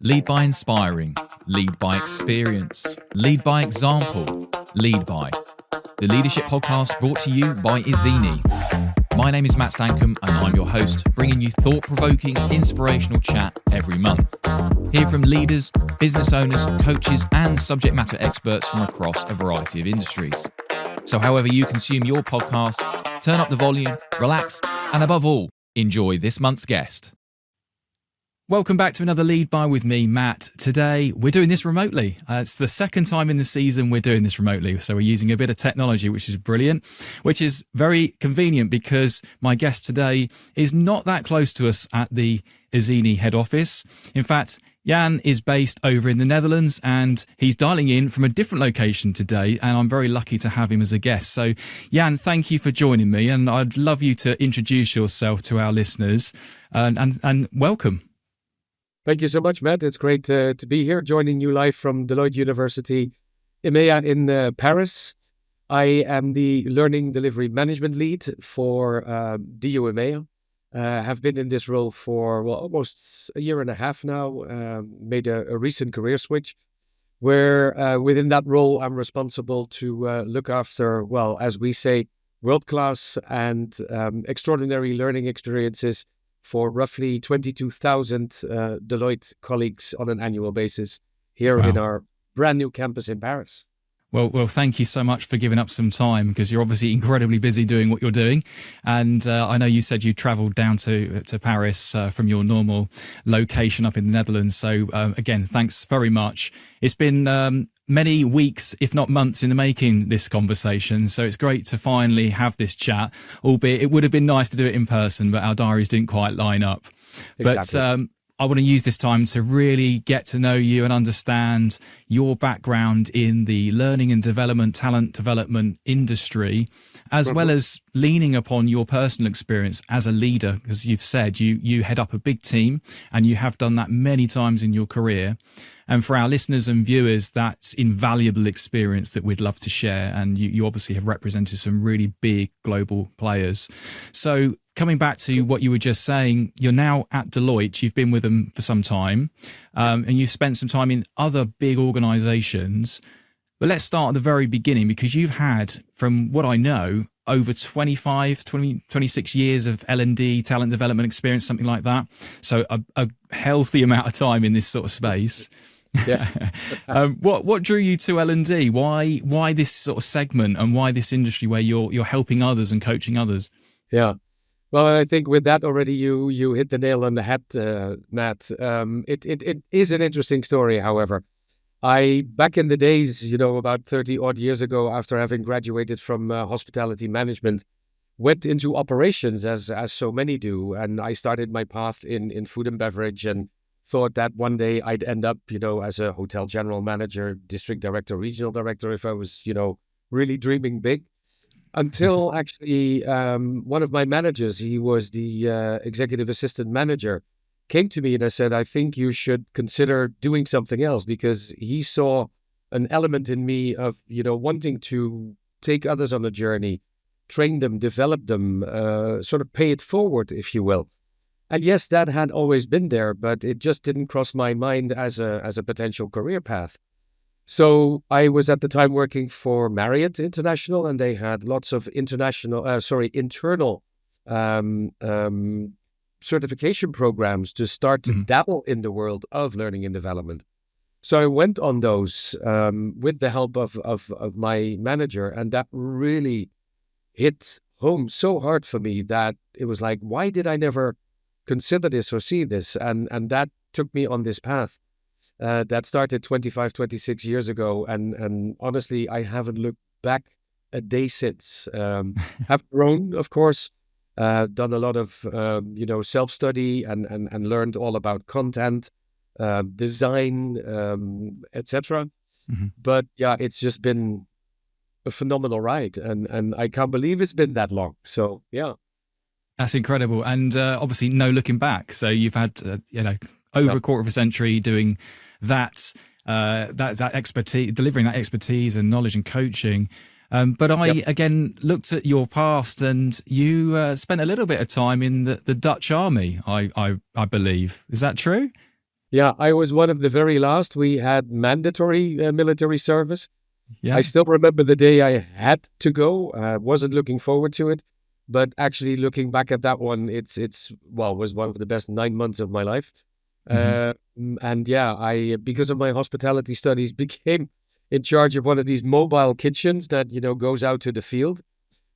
Lead by inspiring, lead by experience, lead by example, lead by. The Leadership Podcast brought to you by Ezeni. My name is Matt Stancombe and I'm your host, bringing you thought-provoking, inspirational chat every month. Hear from leaders, business owners, coaches and subject matter experts from across a variety of industries. So however you consume your podcasts, turn up the volume, relax, and above all, enjoy this month's guest. Welcome back to another Lead By with me, Matt. Today, we're doing this remotely. It's the second time in the season we're doing this remotely. So we're using a bit of technology, which is brilliant, which is very convenient because my guest today is not that close to us at the ezeni head office. In fact, Jan is based over in the Netherlands and he's dialing in from a different location today, and I'm very lucky to have him as a guest. So Jan, thank you for joining me, and I'd love you to introduce yourself to our listeners and welcome. Thank you so much, Matt. It's great to be here, joining you live from Deloitte University EMEA in Paris. I am the Learning Delivery Management Lead for DU EMEA. Have been in this role for almost a year and a half now. Made a recent career switch where within that role, I'm responsible to look after, as we say, world-class and extraordinary learning experiences for roughly 22,000 Deloitte colleagues on an annual basis here in our brand new campus in Paris. Well, thank you so much for giving up some time, because you're obviously incredibly busy doing what you're doing. And I know you said you travelled down to Paris from your normal location up in the Netherlands. So again, thanks very much. It's been many weeks, if not months, in the making, this conversation. So it's great to finally have this chat, albeit it would have been nice to do it in person, but our diaries didn't quite line up. Exactly. But I want to use this time to really get to know you and understand your background in the learning and development, talent development industry, as well as leaning upon your personal experience as a leader, because you've said you head up a big team and you have done that many times in your career. And for our listeners and viewers, that's invaluable experience that we'd love to share. And you obviously have represented some really big global players. So coming back to what you were just saying, you're now at Deloitte. You've been with them for some time, and you've spent some time in other big organizations. But let's start at the very beginning, because you've had, from what I know, over 26 years of L&D, talent development experience, something like that. So a healthy amount of time in this sort of space. Yes. What drew you to L&D? Why this sort of segment, and why this industry where you're helping others and coaching others? Yeah. Well, I think with that already you hit the nail on the head, Matt. It is an interesting story, however. Back in the days, about 30 odd years ago, after having graduated from hospitality management, went into operations as so many do. And I started my path in food and beverage, and thought that one day I'd end up, as a hotel general manager, district director, regional director, if I was, really dreaming big. Until actually one of my managers, he was the executive assistant manager, came to me and I said, I think you should consider doing something else, because he saw an element in me of, wanting to take others on a journey, train them, develop them, sort of pay it forward, if you will. And yes, that had always been there, but it just didn't cross my mind as a potential career path. So I was at the time working for Marriott International, and they had lots of internal certification programs to start to dabble in the world of learning and development. So I went on those with the help of my manager, and that really hit home so hard for me that it was like, why did I never consider this or see this? And that took me on this path. That started 25, 26 years ago. And honestly, I haven't looked back a day since. Have grown, of course, done a lot of, self-study and learned all about content, design, etc. Mm-hmm. But yeah, it's just been a phenomenal ride. And I can't believe it's been that long. So, yeah. That's incredible. And obviously no looking back. So you've had, over a quarter of a century doing that expertise, delivering that expertise and knowledge and coaching. But I, again, looked at your past, and you spent a little bit of time in the Dutch army, I believe. Is that true? Yeah, I was one of the very last. We had mandatory military service. Yeah. I still remember the day I had to go. Wasn't looking forward to it, but actually looking back at that one, was one of the best 9 months of my life. Hmm. And yeah, I because of my hospitality studies became in charge of one of these mobile kitchens that goes out to the field.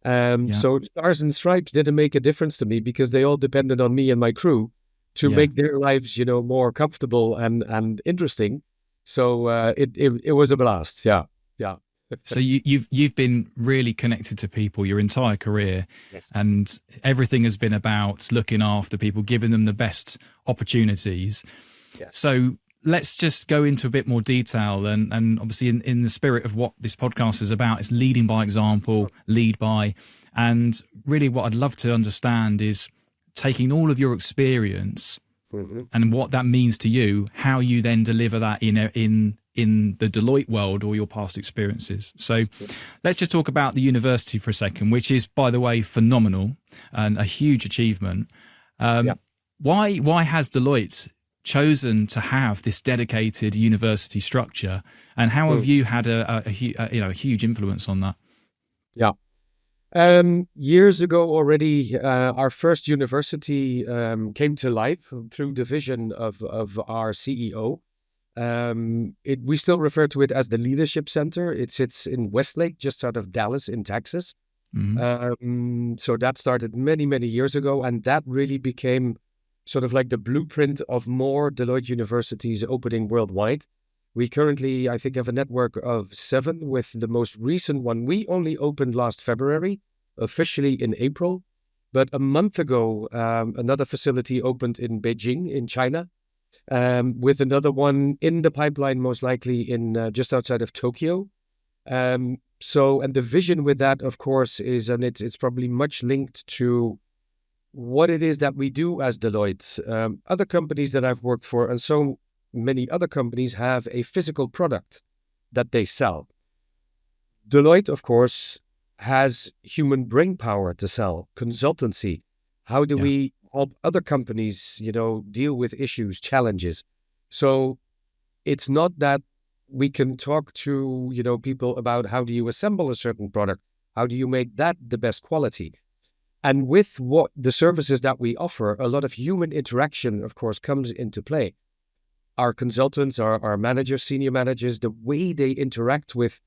Yeah. So Stars and Stripes didn't make a difference to me because they all depended on me and my crew to Yeah. make their lives, more comfortable and interesting. So it was a blast. Yeah, yeah. So you've been really connected to people your entire career, Yes. and everything has been about looking after people, giving them the best opportunities. Yes. So let's just go into a bit more detail, and obviously in the spirit of what this podcast is about, it's leading by example, lead by, and really what I'd love to understand is taking all of your experience and what that means to you, how you then deliver that in the Deloitte world or your past experiences. So let's just talk about the university for a second, which is, by the way, phenomenal and a huge achievement. Why has Deloitte chosen to have this dedicated university structure, and how have you had a huge influence on that? Yeah. Years ago already, our first university came to life through the vision of our CEO. We still refer to it as the Leadership Center. It sits in Westlake, just out of Dallas in Texas. So that started many, many years ago, and that really became sort of like the blueprint of more Deloitte universities opening worldwide. We currently, I think, have a network of 7, with the most recent one. We only opened last February, officially in April. But a month ago, another facility opened in Beijing, in China, with another one in the pipeline, most likely in just outside of Tokyo. And the vision with that, of course, is, and it's probably much linked to what it is that we do as Deloitte. Other companies that I've worked for, and so many other companies, have a physical product that they sell. Deloitte, of course, has human brain power to sell, consultancy. How do we help other companies, deal with issues, challenges? So it's not that we can talk to, people about how do you assemble a certain product? How do you make that the best quality? And with what the services that we offer, a lot of human interaction, of course, comes into play. Our consultants, our managers, senior managers, the way they interact with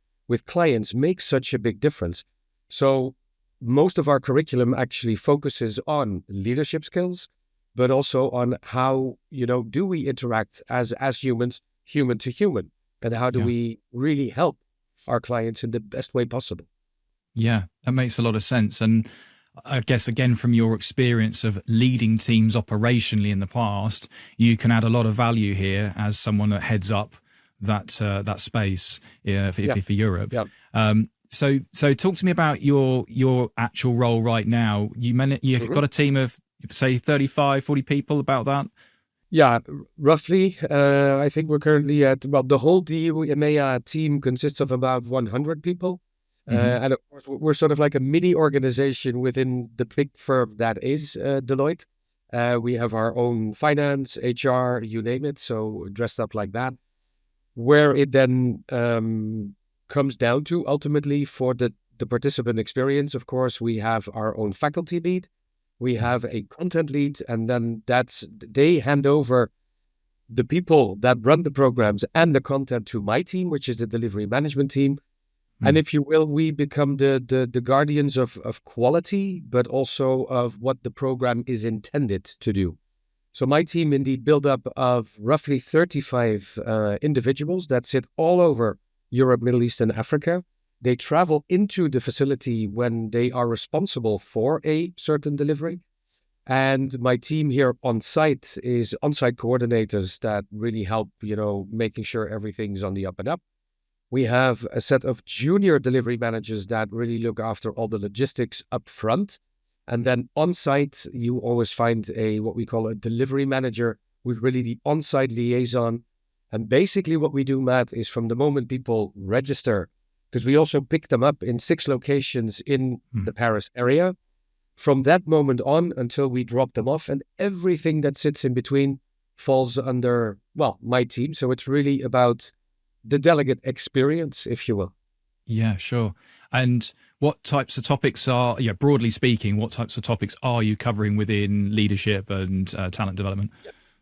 clients makes such a big difference. So most of our curriculum actually focuses on leadership skills, but also on how, do we interact as humans, human to human, and how do we really help our clients in the best way possible? Yeah, that makes a lot of sense. And I guess, again, from your experience of leading teams operationally in the past, you can add a lot of value here as someone that heads up that space for Europe. Yeah. So talk to me about your actual role right now. You've got a team of, say, 35, 40 people, about that? Yeah, roughly. I think we're currently at, the whole DU EMEA team consists of about 100 people. And of course, we're sort of like a mini organization within the big firm that is Deloitte. We have our own finance, HR, you name it, so dressed up like that. Where it then comes down to, ultimately, for the participant experience, of course, we have our own faculty lead. We have a content lead, and then they hand over the people that run the programs and the content to my team, which is the delivery management team. And if you will, we become the guardians of quality, but also of what the program is intended to do. So my team indeed built up of roughly 35 individuals that sit all over Europe, Middle East, and Africa. They travel into the facility when they are responsible for a certain delivery. And my team here on site is on-site coordinators that really help, making sure everything's on the up and up. We have a set of junior delivery managers that really look after all the logistics up front. And then on site, you always find what we call a delivery manager, who's really the on-site liaison. And basically what we do, Matt, is from the moment people register, because we also pick them up in 6 locations in the Paris area, from that moment on until we drop them off, and everything that sits in between, falls under, well, my team. So it's really about the delegate experience, if you will. Yeah, sure. And what types of topics are, broadly speaking, what types of topics are you covering within leadership and talent development?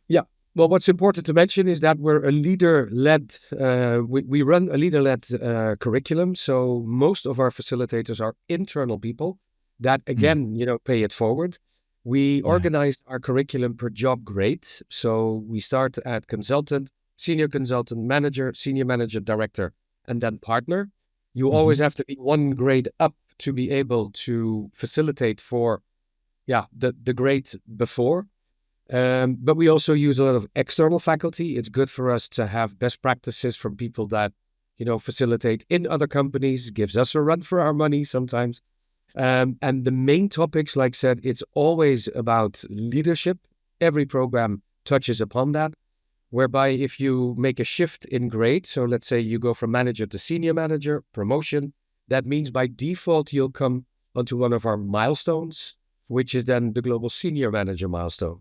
Yeah. Well, what's important to mention is that we're a leader-led, we run a leader-led curriculum. So most of our facilitators are internal people that, again, pay it forward. We organized our curriculum per job grade. So we start at consultant, senior consultant, manager, senior manager, director, and then partner. You always have to be one grade up to be able to facilitate for, the grade before. But we also use a lot of external faculty. It's good for us to have best practices from people that, facilitate in other companies, gives us a run for our money sometimes. And the main topics, like I said, it's always about leadership. Every program touches upon that, whereby if you make a shift in grade, so let's say you go from manager to senior manager, promotion, that means by default you'll come onto one of our milestones, which is then the global senior manager milestone.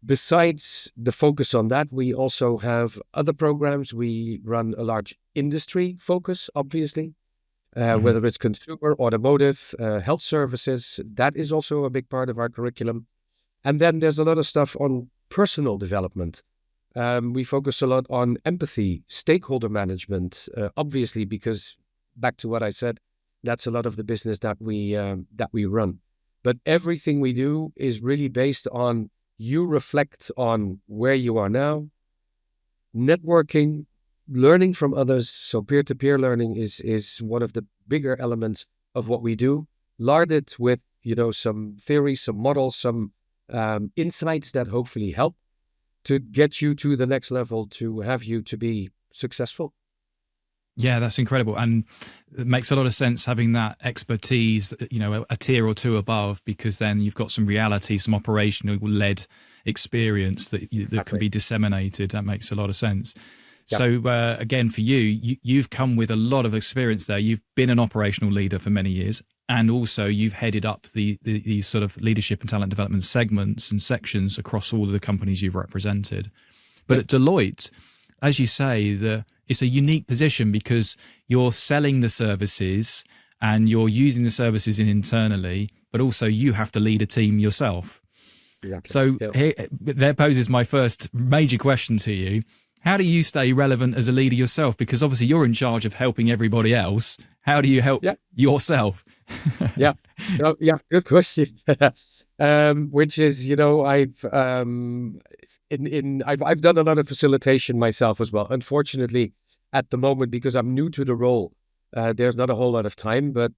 Besides the focus on that, we also have other programs. We run a large industry focus, obviously, whether it's consumer, automotive, health services. That is also a big part of our curriculum. And then there's a lot of stuff on personal development. We focus a lot on empathy, stakeholder management, obviously, because back to what I said, that's a lot of the business that we run. But everything we do is really based on you reflect on where you are now, networking, learning from others. So peer-to-peer learning is one of the bigger elements of what we do. Larded with, some theory, some models, some insights that hopefully help to get you to the next level, to have you to be successful. Yeah, that's incredible. And it makes a lot of sense having that expertise, a tier or two above, because then you've got some reality, some operational led experience that can be disseminated. That makes a lot of sense. Yeah. So again, for you've come with a lot of experience there. You've been an operational leader for many years, and also you've headed up the sort of leadership and talent development segments and sections across all of the companies you've represented. But at Deloitte, as you say, it's a unique position because you're selling the services and you're using the services internally, but also you have to lead a team yourself. Exactly. So there poses my first major question to you. How do you stay relevant as a leader yourself? Because obviously you're in charge of helping everybody else. How do you help yourself? Good question. Which is, I've done a lot of facilitation myself as well. Unfortunately, at the moment, because I'm new to the role, there's not a whole lot of time. But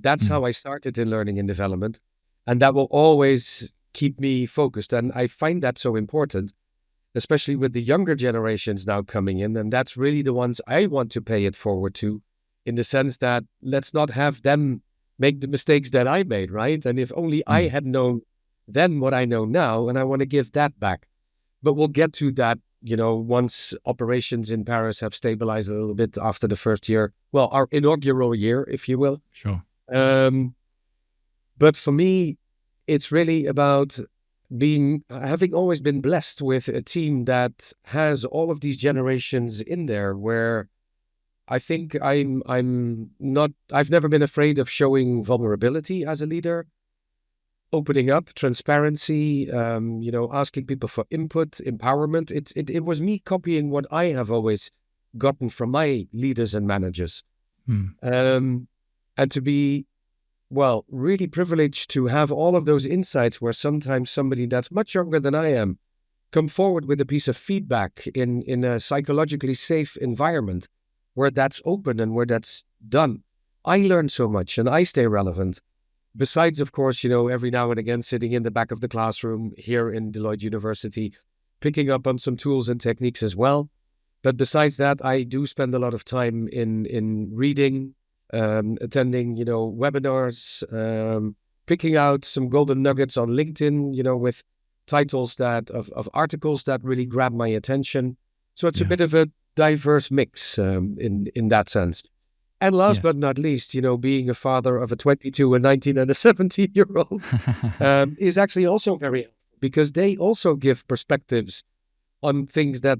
that's how I started in learning and development, and that will always keep me focused. And I find that so important, especially with the younger generations now coming in, and that's really the ones I want to pay it forward to, in the sense that let's not have them make the mistakes that I made, right? And if only I had known then what I know now, and I want to give that back. But we'll get to that, once operations in Paris have stabilized a little bit after the first year. Well, our inaugural year, if you will. Sure. But for me, it's really about having always been blessed with a team that has all of these generations in there, where I think I've never been afraid of showing vulnerability as a leader, opening up, transparency, asking people for input, empowerment. It was me copying what I have always gotten from my leaders and managers. And to be, really privileged to have all of those insights, where sometimes somebody that's much younger than I am come forward with a piece of feedback in a psychologically safe environment where that's open and where that's done. I learn so much and I stay relevant. Besides, of course, every now and again, sitting in the back of the classroom here in Deloitte University, picking up on some tools and techniques as well. But besides that, I do spend a lot of time in reading, attending, webinars, picking out some golden nuggets on LinkedIn, with titles of articles that really grab my attention. So it's a bit of a diverse mix in that sense. And last but not least, being a father of a 22, a 19, and a 17-year-old is actually also very helpful, because they also give perspectives on things that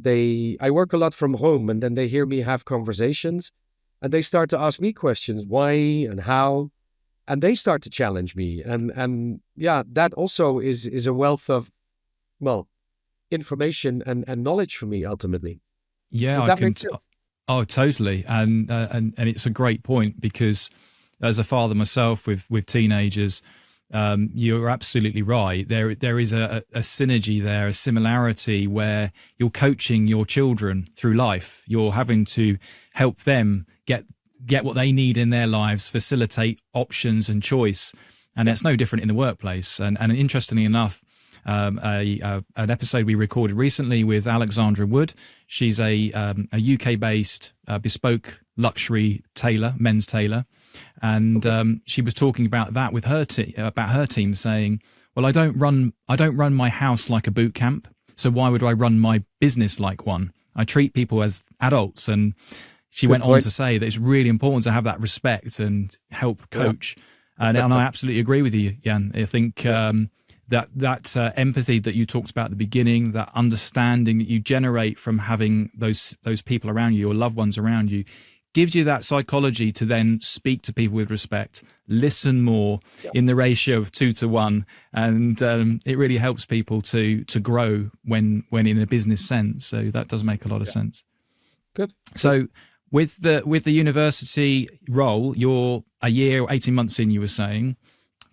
I work a lot from home, and then they hear me have conversations and they start to ask me questions, why and how, and they start to challenge me. And yeah, that also is a wealth of, well, information and knowledge for me ultimately. Yeah, Does I that can. make sense? Oh, totally. And it's a great point, because as a father myself with teenagers, you're absolutely right. There is a synergy there, a similarity where you're coaching your children through life. You're having to help them get what they need in their lives, facilitate options and choice. And it's no different in the workplace. And interestingly enough, an episode we recorded recently with Alexandra Wood. She's a UK based bespoke luxury tailor, men's tailor, and she was talking about that with her about her team, saying, "Well, I don't run my house like a boot camp, so why would I run my business like one? I treat people as adults." And she went on to say that it's really important to have that respect and help coach. And I absolutely agree with you, Jan. I think that empathy that you talked about at the beginning, that understanding that you generate from having those people around you, your loved ones around you, gives you that psychology to then speak to people with respect, listen more in the ratio of 2 to 1, and it really helps people to grow when in a business sense. So that does make a lot of sense. Good. So with the university role, you're a year or 18 months in, you were saying.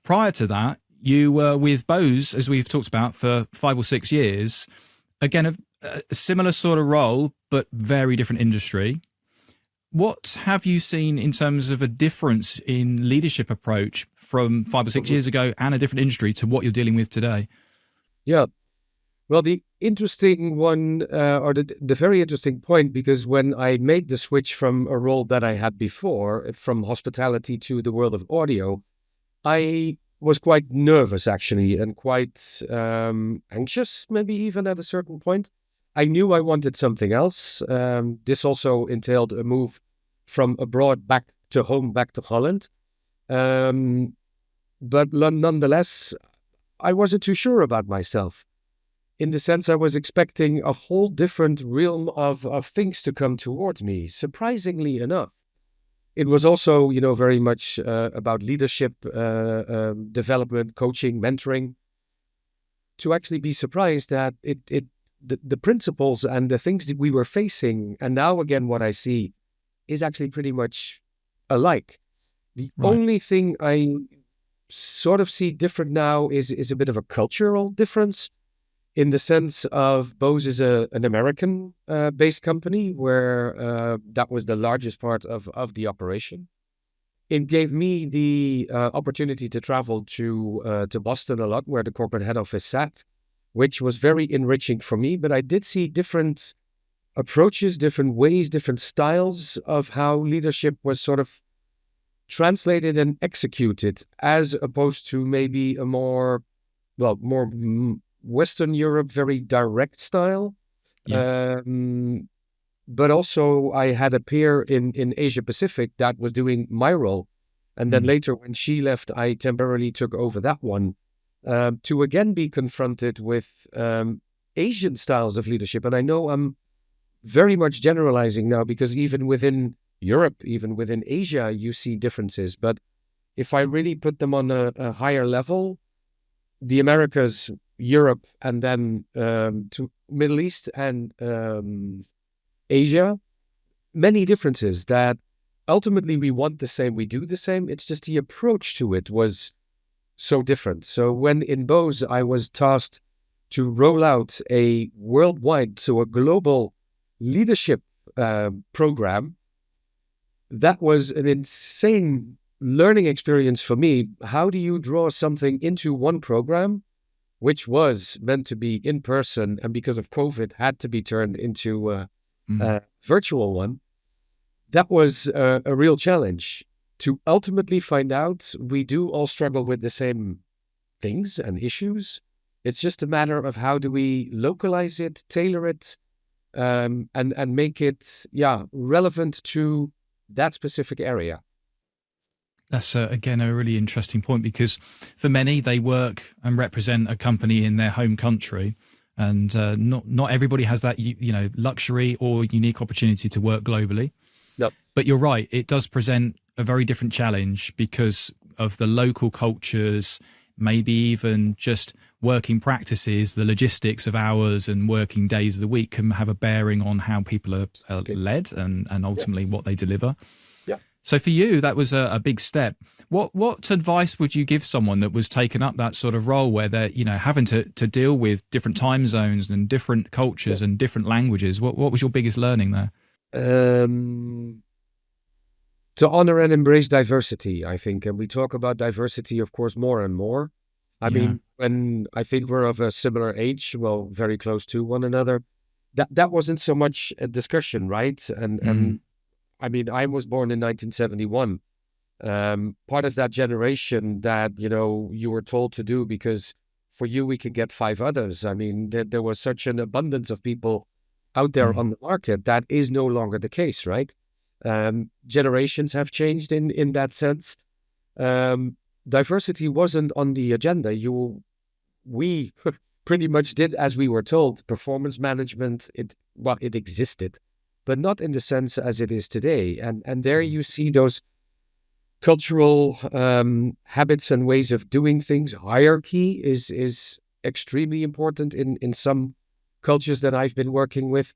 Prior to that, you were with Bose, as we've talked about, for 5 or 6 years. Again, a similar sort of role, but very different industry. What have you seen in terms of a difference in leadership approach from 5 or 6 years ago and a different industry to what you're dealing with today? Yeah. Well, the interesting one, or the very interesting point, because when I made the switch from a role that I had before, from hospitality to the world of audio, I was quite nervous actually, and quite anxious, maybe even at a certain point. I knew I wanted something else. This also entailed a move from abroad back to home, back to Holland. But nonetheless, I wasn't too sure about myself. In the sense, I was expecting a whole different realm of things to come towards me, surprisingly enough. It was also, very much about leadership, development, coaching, mentoring. To actually be surprised that the principles and the things that we were facing, and now again what I see, is actually pretty much alike. The only thing I sort of see different now is a bit of a cultural difference, in the sense of Bose is an American based company where that was the largest part of the operation. It gave me the opportunity to travel to Boston a lot, where the corporate head office sat, which was very enriching for me. But I did see different approaches, different ways, different styles of how leadership was sort of translated and executed, as opposed to maybe a more Western Europe, very direct style. Yeah. But also I had a peer in Asia Pacific that was doing my role. And then later when she left, I temporarily took over that one to again be confronted with Asian styles of leadership. And I know I'm very much generalizing now, because even within Europe, even within Asia, you see differences. But if I really put them on a higher level, the Americas, Europe, and then to Middle East and Asia, many differences that ultimately we want the same, we do the same. It's just the approach to it was so different. So when in Bose, I was tasked to roll out a worldwide, so a global leadership program, that was an insane learning experience for me. How do you draw something into one program, which was meant to be in person, and because of COVID had to be turned into a virtual one? That was a real challenge to ultimately find out we do all struggle with the same things and issues. It's just a matter of how do we localize it, tailor it, and make it relevant to that specific area. That's, again, a really interesting point, because for many, they work and represent a company in their home country. and not everybody has that luxury or unique opportunity to work globally. Yep. But you're right, it does present a very different challenge because of the local cultures, maybe even just working practices, the logistics of hours and working days of the week can have a bearing on how people are led and ultimately what they deliver. Yeah. So for you, that was a big step. What advice would you give someone that was taken up that sort of role where they're, having to deal with different time zones and different cultures and different languages? What was your biggest learning there? To honor and embrace diversity, I think. And we talk about diversity, of course, more and more. I mean, when I think we're of a similar age, well, very close to one another, that wasn't so much a discussion, right? And I mean, I was born in 1971. Part of that generation that, you were told to do because for you, we can get 5 others. I mean, there was such an abundance of people out there on the market. That is no longer the case, right? Generations have changed in that sense. Diversity wasn't on the agenda. We pretty much did as we were told. Performance management, it existed, but not in the sense as it is today. And there you see those cultural habits and ways of doing things. Hierarchy is extremely important in some cultures that I've been working with.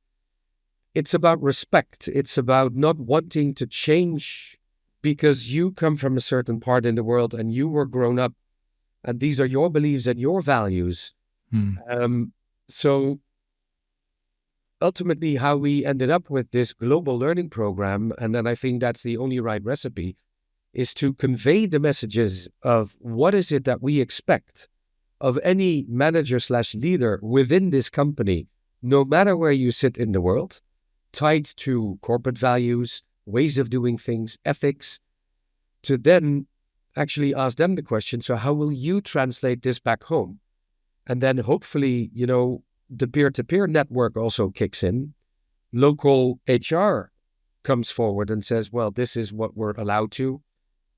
It's about respect. It's about not wanting to change because you come from a certain part in the world and you were grown up and these are your beliefs and your values. So ultimately how we ended up with this global learning program, and then I think that's the only right recipe, is to convey the messages of what is it that we expect of any manager/leader within this company, no matter where you sit in the world, tied to corporate values, ways of doing things, ethics, to then actually ask them the question, so how will you translate this back home? And then hopefully, the peer-to-peer network also kicks in. Local HR comes forward and says, well, this is what we're allowed to.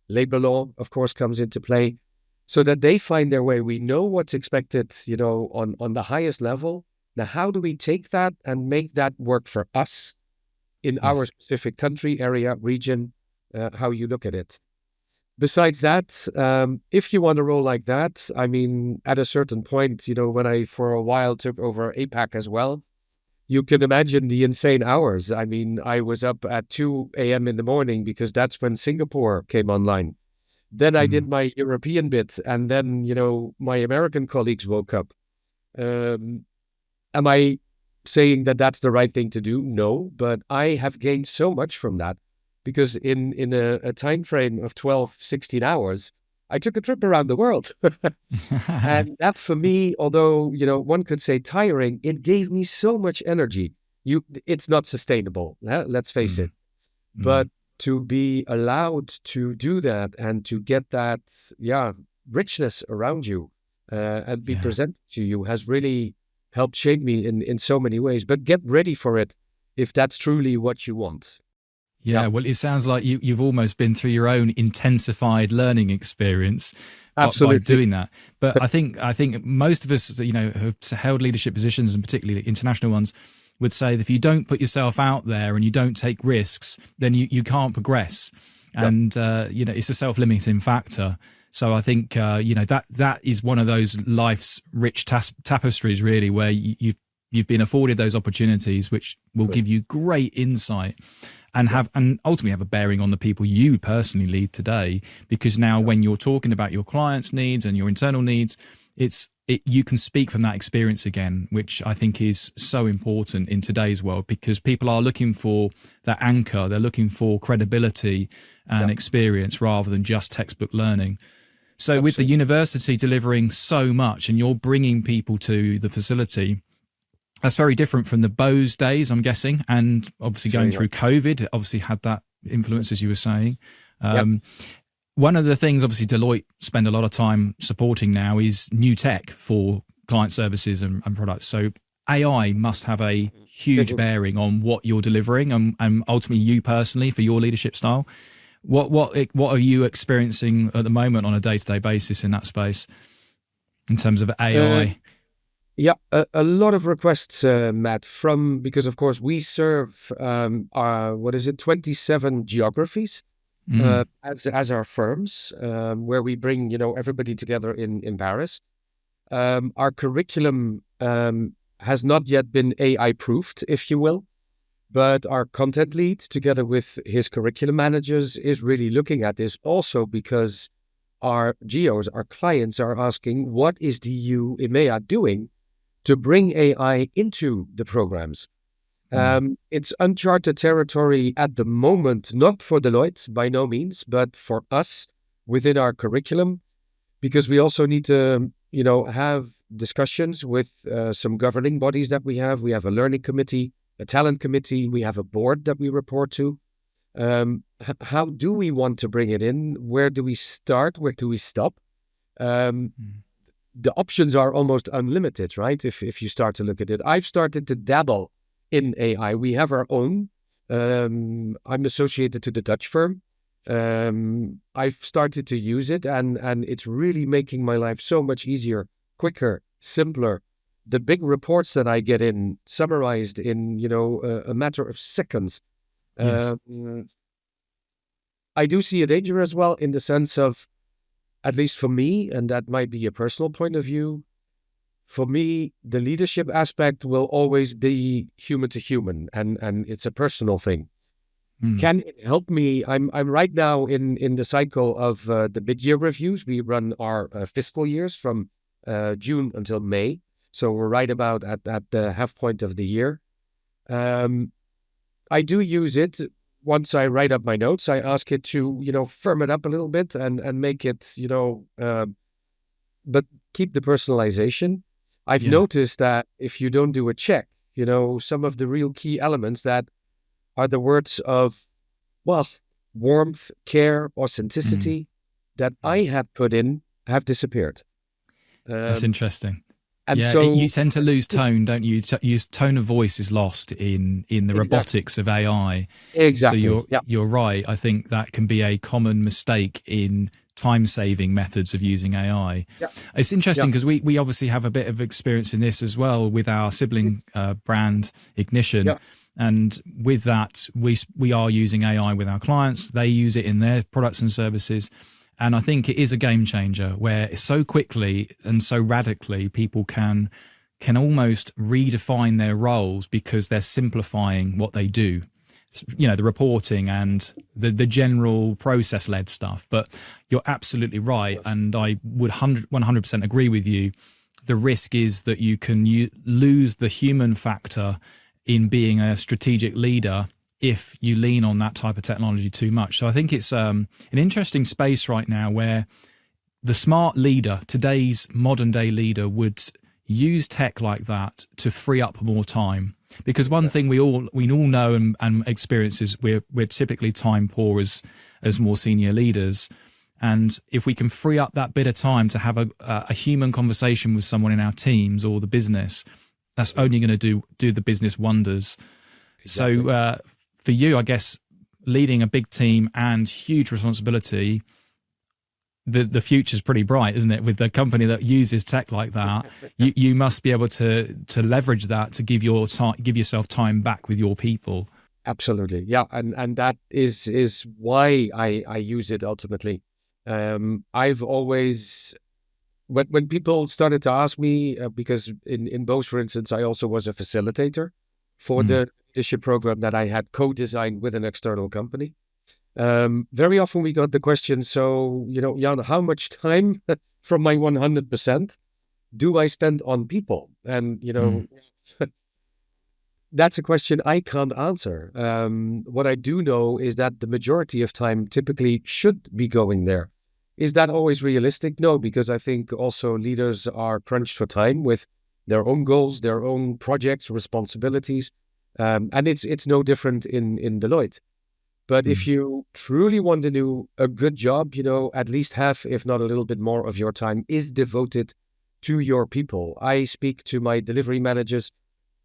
Labor law, of course, comes into play so that they find their way. We know what's expected, on the highest level. Now, how do we take that and make that work for us in our specific country, area, region, how you look at it? Besides that, if you want to roll like that, I mean, at a certain point, when I for a while took over APAC as well, you can imagine the insane hours. I mean, I was up at 2 a.m. in the morning because that's when Singapore came online. Then I did my European bit, and then, my American colleagues woke up. Am I saying that that's the right thing to do? No, but I have gained so much from that because in a time frame of 12, 16 hours, I took a trip around the world. And that for me, although, one could say tiring, it gave me so much energy. It's not sustainable, let's face it. But to be allowed to do that and to get that, richness around you and be presented to you has really helped shape me in so many ways. But get ready for it if that's truly what you want. Yeah, well, it sounds like you've almost been through your own intensified learning experience by doing that. But I think most of us, who've held leadership positions, and particularly international ones, would say that if you don't put yourself out there and you don't take risks, then you can't progress. And it's a self-limiting factor. So I think that is one of those life's rich tapestries, really, where you've been afforded those opportunities, which will give you great insight and ultimately have a bearing on the people you personally lead today. Because now, when you're talking about your clients' needs and your internal needs, you can speak from that experience again, which I think is so important in today's world, because people are looking for that anchor. They're looking for credibility and experience rather than just textbook learning. So with the university delivering so much and you're bringing people to the facility, that's very different from the Bose days, I'm guessing. And obviously going through COVID, obviously had that influence, as you were saying. One of the things, obviously, Deloitte spend a lot of time supporting now is new tech for client services and products. So AI must have a huge bearing on what you're delivering and ultimately you personally for your leadership style. What are you experiencing at the moment on a day-to-day basis in that space in terms of AI? Yeah, a lot of requests, Matt, because of course we serve what is it, 27 geographies Mm, as our firms, where we bring everybody together in Paris. Our curriculum has not yet been AI proofed, if you will, but our content lead, together with his curriculum managers, is really looking at this also because our geos, our clients, are asking, what is the EU EMEA doing to bring AI into the programs? mm, It's uncharted territory at the moment, not for Deloitte by no means, but for us within our curriculum, because we also need to, have discussions with some governing bodies that we have. We have a learning committee, a talent committee, we have a board that we report to. How do we want to bring it in? Where do we start? Where do we stop? Um, mm. the options are almost unlimited, right? If you start to look at it, I've started to dabble in AI. We have our own. I'm associated to the Dutch firm. I've started to use it, and it's really making my life so much easier, quicker, simpler. The big reports that I get in summarized in a matter of seconds. Yes. Um, I do see a danger as well in the sense of, at least for me, and that might be a personal point of view. For me, the leadership aspect will always be human to human, and it's a personal thing. Mm, Can it help me? I'm right now in the cycle of the mid-year reviews. We run our fiscal years from June until May, so we're right about at the half point of the year. Um, I do use it once I write up my notes. I ask it to firm it up a little bit and make it but keep the personalization. I've yeah. noticed that if you don't do a check, some of the real key elements that are the words of, well, warmth, care, Mm, authenticity that mm. I had put in have disappeared. That's Um, interesting. and Yeah, you so, tend to lose tone, don't you? Use tone of voice is lost in the exactly, robotics of AI. So exactly. Yeah, you're right. I think that can be a common mistake in time saving methods of using AI. yeah, It's yeah, interesting because we obviously have a bit of experience in this as well with our sibling brand Ignition. yeah, And with that, we are using AI with our clients. They use it in their products and services. And I think it is a game changer where so quickly and so radically people can almost redefine their roles because they're simplifying what they do. You know, the reporting and the general process led stuff. But you're absolutely right, and I would 100% agree with you. The risk is that you can lose the human factor in being a strategic leader if you lean on that type of technology too much. So I think it's an interesting space right now where the smart leader, today's modern day leader, would use tech like that to free up more time. Because one exactly. thing we all know and experience is we're typically time poor as more senior leaders. And if we can free up that bit of time to have a human conversation with someone in our teams or the business, that's Yeah, only going to do the business wonders. So exactly. for you, I guess leading a big team and huge responsibility, the future's pretty bright, isn't it? With the company that uses tech like that, you must be able to leverage that to give yourself time back with your people. Absolutely. Yeah. And that is why I use it ultimately. I've always, when people started to ask me, because in Bose, for instance, I also was a facilitator for Mm, the leadership program that I had co-designed with an external company. Very often we got the question, so, Jan, how much time from my 100% do I spend on people? And, mm, that's a question I can't answer. What I do know is that the majority of time typically should be going there. Is that always realistic? No, because I think also leaders are crunched for time with their own goals, their own projects, responsibilities, and it's no different in Deloitte. But if mm, you truly want to do a good job, at least half, if not a little bit more of your time is devoted to your people. I speak to my delivery managers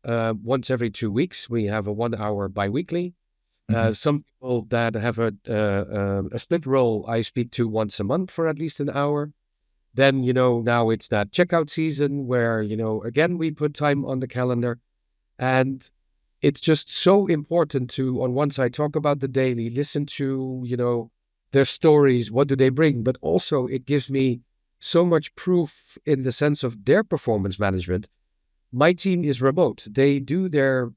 once every 2 weeks. We have a 1 hour biweekly. mhm, Some people that have a split role, I speak to once a month for at least an hour. Then, now it's that checkout season where, again, we put time on the calendar. And it's just so important to, on one side, talk about the daily, listen to, their stories, what do they bring? But also it gives me so much proof in the sense of their performance management. My team is remote. They do their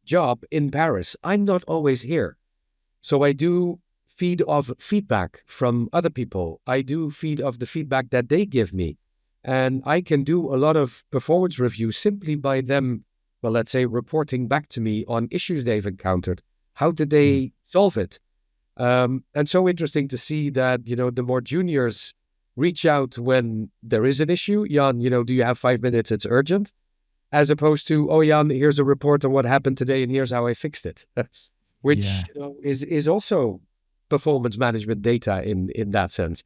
job in Paris. I'm not always here. So I do feed off feedback from other people. I do feed off the feedback that they give me. And I can do a lot of performance review simply by them, well, let's say, reporting back to me on issues they've encountered. How did they solve it? And so interesting to see that, the more juniors reach out when there is an issue. Jan, do you have 5 minutes? It's urgent. As opposed to, oh, Jan, here's a report on what happened today and here's how I fixed it. Which is also performance management data in that sense.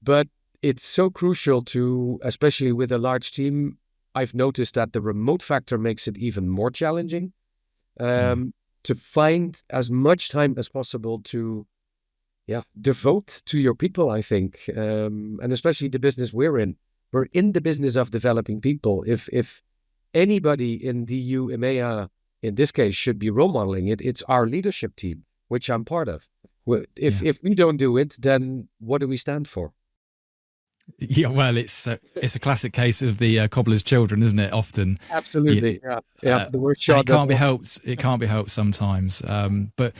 But it's so crucial to, especially with a large team, I've noticed that the remote factor makes it even more challenging to find as much time as possible to devote to your people, I think. And especially the business we're in. We're in the business of developing people. If anybody in the EU EMEA, in this case, should be role modeling it, it's our leadership team, which I'm part of. If we don't do it, then what do we stand for? Yeah, well, it's a classic case of the cobbler's children, isn't it? Often, absolutely, yeah. The word shot. It can't be helped. It can't be helped sometimes. But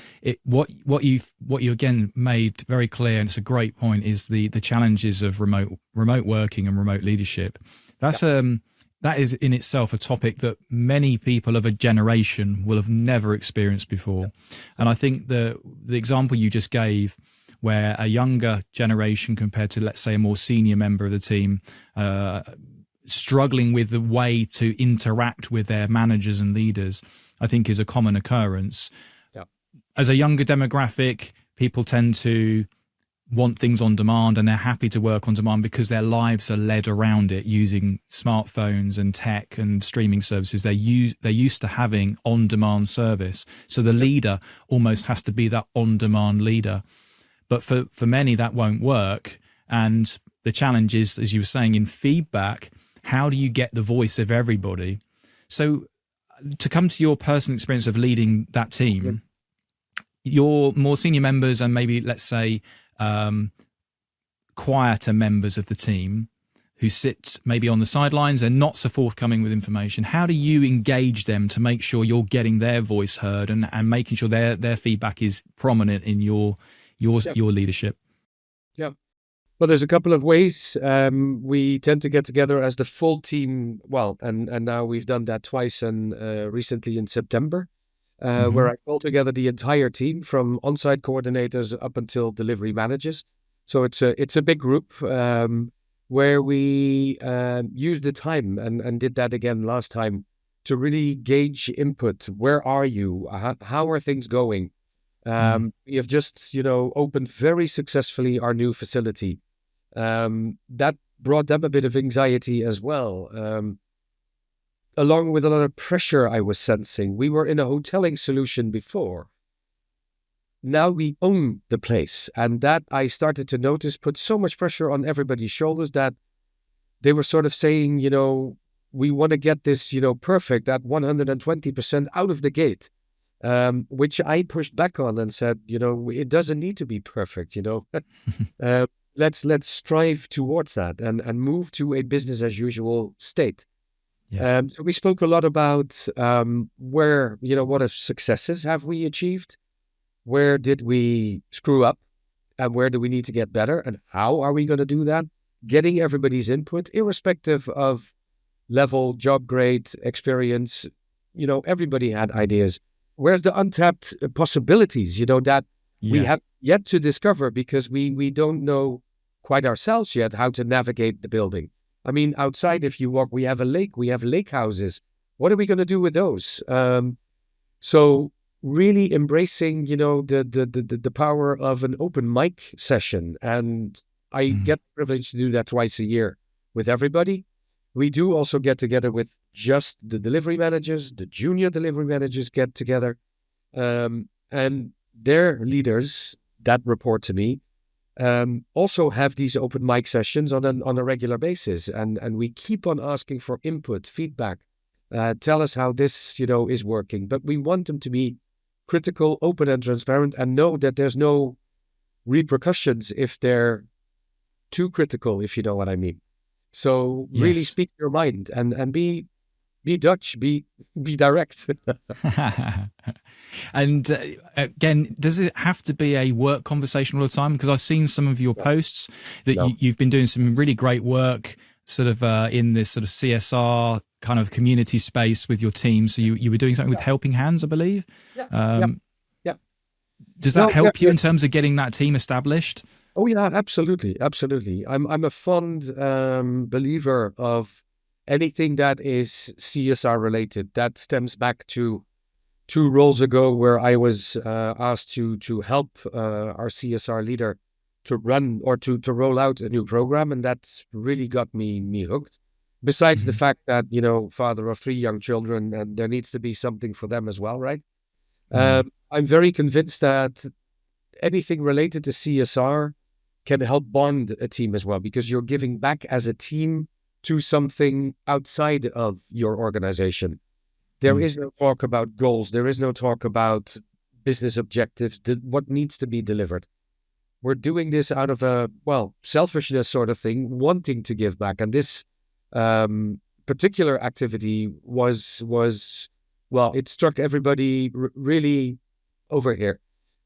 what you again made very clear, and it's a great point, is the challenges of remote working and remote leadership. That is in itself a topic that many people of a generation will have never experienced before. And I think the example you just gave, where a younger generation compared to, let's say, a more senior member of the team, struggling with the way to interact with their managers and leaders, I think is a common occurrence. Yeah. As a younger demographic, people tend to want things on demand, and they're happy to work on demand because their lives are led around it using smartphones and tech and streaming services. They're used to having on-demand service. So the leader almost has to be that on-demand leader. But for many, that won't work. And the challenge is, as you were saying, in feedback, how do you get the voice of everybody? So to come to your personal experience of leading that team, your more senior members and maybe, let's say, quieter members of the team who sit maybe on the sidelines and not so forthcoming with information, how do you engage them to make sure you're getting their voice heard and making sure their feedback is prominent in your leadership? Yeah. Well, there's a couple of ways. We tend to get together as the full team. Well, and now we've done that twice, and recently in September, where I call together the entire team from on-site coordinators up until delivery managers. So it's a big group where we use the time and did that again last time to really gauge input. Where are you? How are things going? We have just, opened very successfully our new facility. That brought them a bit of anxiety as well. Along with a lot of pressure I was sensing. We were in a hoteling solution before. Now we own the place. And that I started to notice put so much pressure on everybody's shoulders that they were sort of saying, we want to get this, perfect at 120% out of the gate. Which I pushed back on and said, it doesn't need to be perfect, let's strive towards that and move to a business as usual state. Yes. So we spoke a lot about where, what successes have we achieved? Where did we screw up? And where do we need to get better? And how are we going to do that? Getting everybody's input, irrespective of level, job grade, experience. Everybody had ideas. Where's the untapped possibilities, that we have yet to discover because we don't know quite ourselves yet how to navigate the building. I mean, outside, if you walk, we have a lake, we have lake houses. What are we going to do with those? So really embracing, the power of an open mic session. And I get the privilege to do that twice a year with everybody. We do also get together with just the delivery managers, the junior delivery managers get together, and their leaders that report to me. also have these open mic sessions on a regular basis, and we keep on asking for input, feedback. Tell us how this, is working. But we want them to be critical, open, and transparent, and know that there's no repercussions if they're too critical, if you know what I mean. So really Yes. speak your mind and be Dutch, be direct. And again, does it have to be a work conversation all the time? Because I've seen some of your posts that No. you've been doing some really great work sort of in this sort of CSR kind of community space with your team. So you were doing something with Helping Hands, I believe. Yeah. Um, Yeah. Does that No, help you in terms of getting that team established? Oh yeah, absolutely, absolutely. I'm a fond believer of anything that is CSR related. That stems back to 2 roles ago, where I was asked to help our CSR leader to run or to roll out a new program, and that's really got me hooked. Besides the Mhm. fact that father of 3 young children, and there needs to be something for them as well, right? Mm. I'm very convinced that anything related to CSR can help bond a team as well, because you're giving back as a team to something outside of your organization. There Mm. is no talk about goals. There is no talk about business objectives, what needs to be delivered. We're doing this out of a, selfishness sort of thing, wanting to give back. And this particular activity it struck everybody really over here.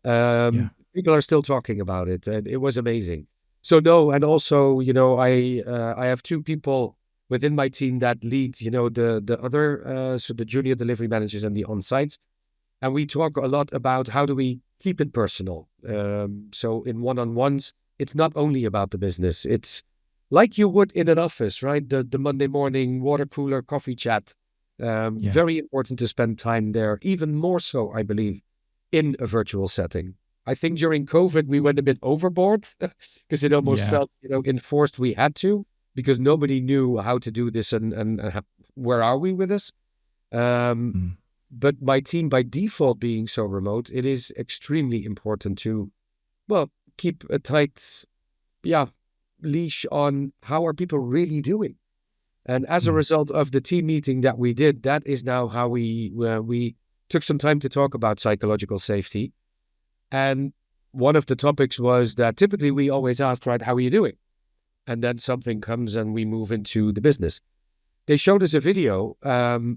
Yeah. People are still talking about it, and it was amazing. So no, and also, I have 2 people within my team that lead, the other, so the junior delivery managers and the on-sites, and we talk a lot about how do we keep it personal. So in one-on-ones, it's not only about the business. It's like you would in an office, right? The Monday morning water cooler coffee chat. Yeah. Very important to spend time there, even more so, I believe, in a virtual setting. I think during COVID, we went a bit overboard because it almost Yeah. felt, enforced we had to, because nobody knew how to do this and where are we with this. Mm. But my team, by default being so remote, it is extremely important to, keep a tight, leash on how are people really doing. And as a Mm. result of the team meeting that we did, that is now how we took some time to talk about psychological safety. And one of the topics was that typically we always ask, right, how are you doing? And then something comes and we move into the business. They showed us a video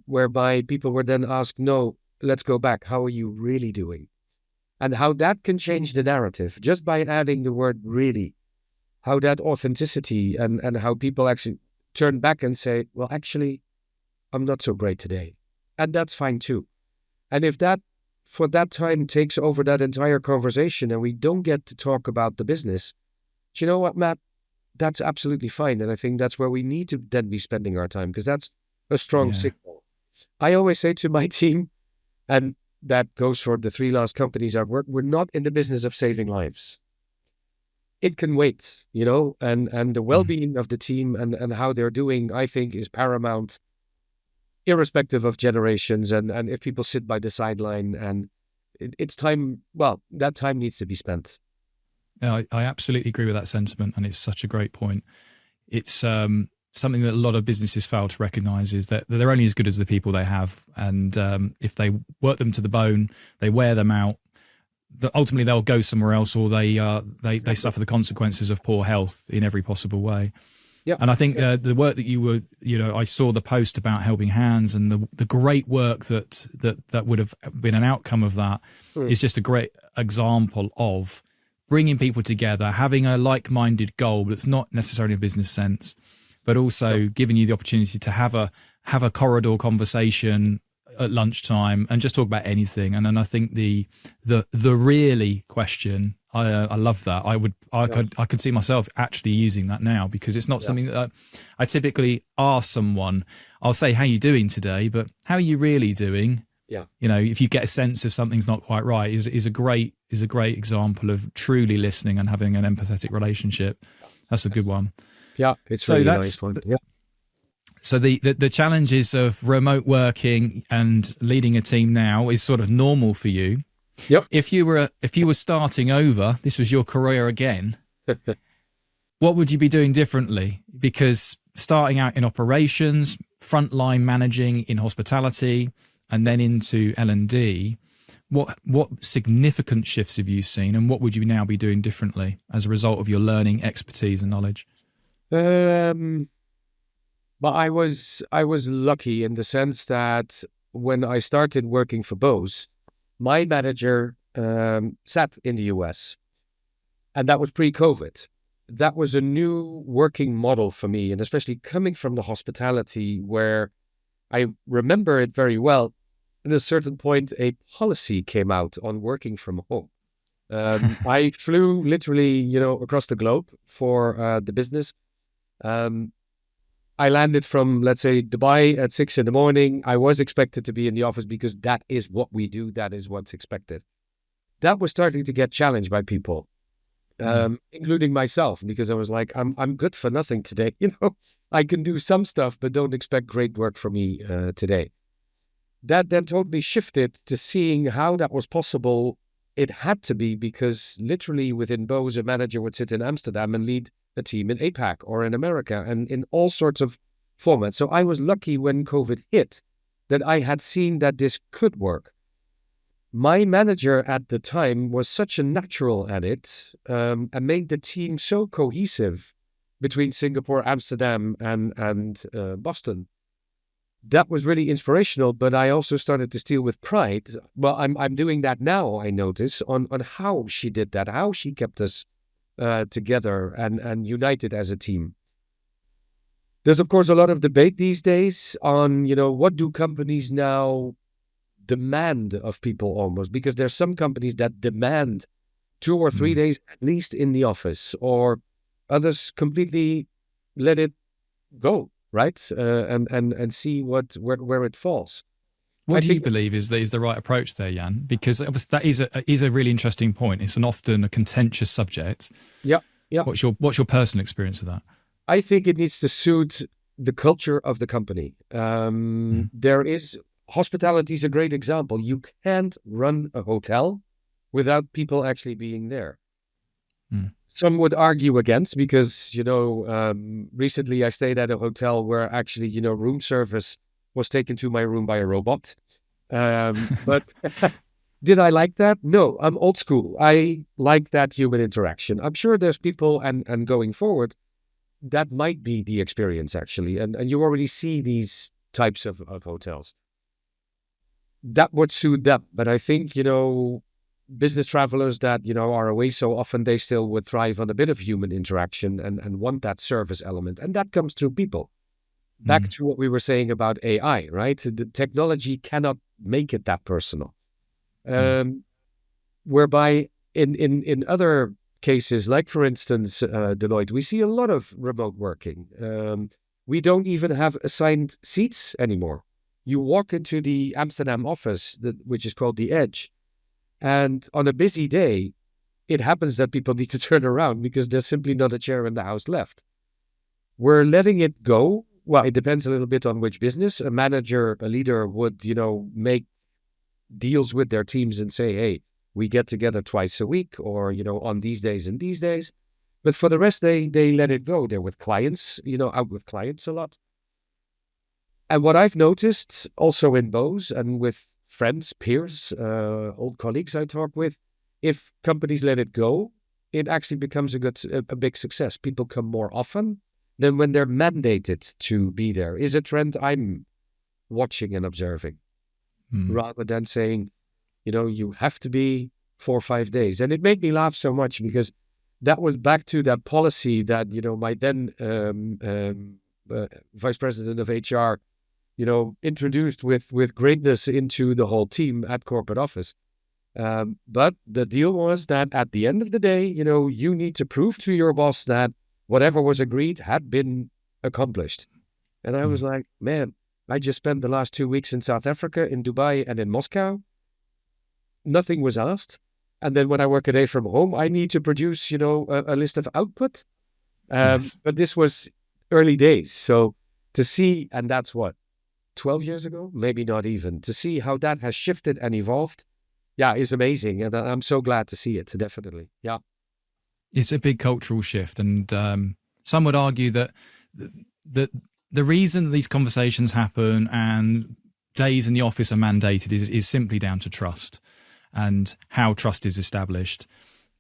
whereby people were then asked, no, let's go back. How are you really doing? And how that can change the narrative just by adding the word really, how that authenticity and how people actually turn back and say, well, actually, I'm not so great today. And that's fine too. And if that for that time takes over that entire conversation and we don't get to talk about the business, do you know what, Matt? That's absolutely fine. And I think that's where we need to then be spending our time, because that's a strong Yeah. signal. I always say to my team, and that goes for the 3 last companies I've worked, we're not in the business of saving lives. It can wait, and the Mm. well-being of the team and how they're doing, I think, is paramount, irrespective of generations. And if people sit by the sideline, and it's time, that time needs to be spent. Yeah, I absolutely agree with that sentiment, and it's such a great point. It's something that a lot of businesses fail to recognise, is that they're only as good as the people they have, and if they work them to the bone, they wear them out, ultimately they'll go somewhere else, or they suffer the consequences of poor health in every possible way. Yeah. And I think the work that you were, I saw the post about Helping Hands, and the great work that would have been an outcome of that is just a great example of bringing people together, having a like-minded goal that's not necessarily a business sense, but also giving you the opportunity to have a corridor conversation at lunchtime and just talk about anything. And then I think the really question, I love that. I could see myself actually using that now, because it's not something that I typically ask someone. I'll say, how are you doing today? But how are you really doing? Yeah. If you get a sense of something's not quite right, is a great example of truly listening and having an empathetic relationship. That's a good one. Yeah, it's really a nice one. Yeah. So the challenges of remote working and leading a team now is sort of normal for you. Yep. If you were starting over, this was your career again, What would you be doing differently? Because starting out in operations, frontline managing in hospitality, and then into L&D, what significant shifts have you seen, and what would you now be doing differently as a result of your learning, expertise, and knowledge? Um, but I was lucky in the sense that when I started working for Bose, my manager sat in the US, and that was pre-COVID. That was a new working model for me, and especially coming from the hospitality, where I remember it very well. At a certain point, a policy came out on working from home. I flew literally, across the globe for the business. Um, I landed from, let's say, Dubai at 6 in the morning. I was expected to be in the office because that is what we do. That is what's expected. That was starting to get challenged by people, Mm. including myself, because I was like, I'm good for nothing today. I can do some stuff, but don't expect great work from me today. That then totally shifted to seeing how that was possible. It had to be because literally within Bose, a manager would sit in Amsterdam and lead a team in APAC or in America and in all sorts of formats. So I was lucky when COVID hit that I had seen that this could work. My manager at the time was such a natural at it, and made the team so cohesive between Singapore, Amsterdam, and Boston. That was really inspirational, but I also started to steal with pride. Well, I'm doing that now, I notice, on how she did that, how she kept us together and united as a team. There's, of course, a lot of debate these days on, what do companies now demand of people almost, because there's some companies that demand 2 or 3 days at least in the office, or others completely let it go, right? And see where it falls. I What do you think, believe is the right approach there, Jan? Because obviously that is a really interesting point. It's an often a contentious subject. yeah, yeah. What's your personal experience of that? I think it needs to suit the culture of the company. Mm. There is Hospitality is a great example. You can't run a hotel without people actually being there. Mm. Some would argue against because, recently I stayed at a hotel where actually, room service was taken to my room by a robot. But did I like that? No, I'm old school. I like that human interaction. I'm sure there's people and going forward, that might be the experience actually. And you already see these types of hotels. That would suit them. But I think, business travelers that, are away so often, they still would thrive on a bit of human interaction and want that service element. And that comes through people. Back Mm. to what we were saying about AI, right? The technology cannot make it that personal. Mm. Whereby in other cases, like for instance, Deloitte, we see a lot of remote working. We don't even have assigned seats anymore. You walk into the Amsterdam office, which is called the Edge, and on a busy day, it happens that people need to turn around because there's simply not a chair in the house left. We're letting it go. Well, it depends a little bit on which business. A manager, a leader would, make deals with their teams and say, hey, we get together twice a week or, on these days and these days. But for the rest, they let it go. They're with clients, out with clients a lot. And what I've noticed also in Bose and with friends, peers, old colleagues I talk with, if companies let it go, it actually becomes a big success. People come more often than when they're mandated to be there. Is a trend I'm watching and observing, Mm. rather than saying, you have to be 4 or 5 days. And it made me laugh so much because that was back to that policy that, my then vice president of HR, introduced with greatness into the whole team at corporate office. But the deal was that at the end of the day, you need to prove to your boss that whatever was agreed had been accomplished. And I was Mm. like, man, I just spent the last 2 weeks in South Africa, in Dubai, and in Moscow. Nothing was asked. And then when I work a day from home, I need to produce, a list of output. Yes. But this was early days. So to see, and that's what, 12 years ago, maybe not even, to see how that has shifted and evolved, yeah, is amazing. And I'm so glad to see it, definitely. Yeah. It's a big cultural shift, and some would argue that the reason these conversations happen and days in the office are mandated is simply down to trust and how trust is established.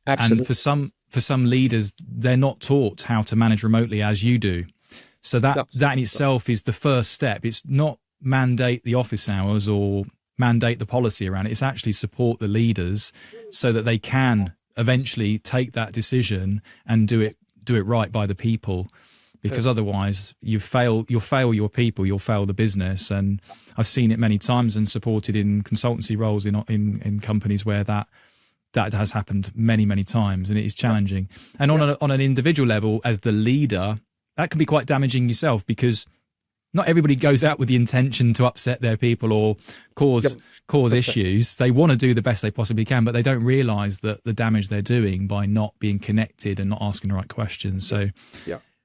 Absolutely. And for some leaders, they're not taught how to manage remotely as you do. So that in itself is the first step. It's not mandate the office hours or mandate the policy around it. It's actually support the leaders so that they can eventually take that decision and do it right by the people. Because otherwise you'll fail your people, you'll fail the business. And I've seen it many times and supported in consultancy roles in companies where that has happened many, many times, and it is challenging. And on an individual level, as the leader, that can be quite damaging yourself, because not everybody goes out with the intention to upset their people or cause issues. They want to do the best they possibly can, but they don't realize that the damage they're doing by not being connected and not asking the right questions. So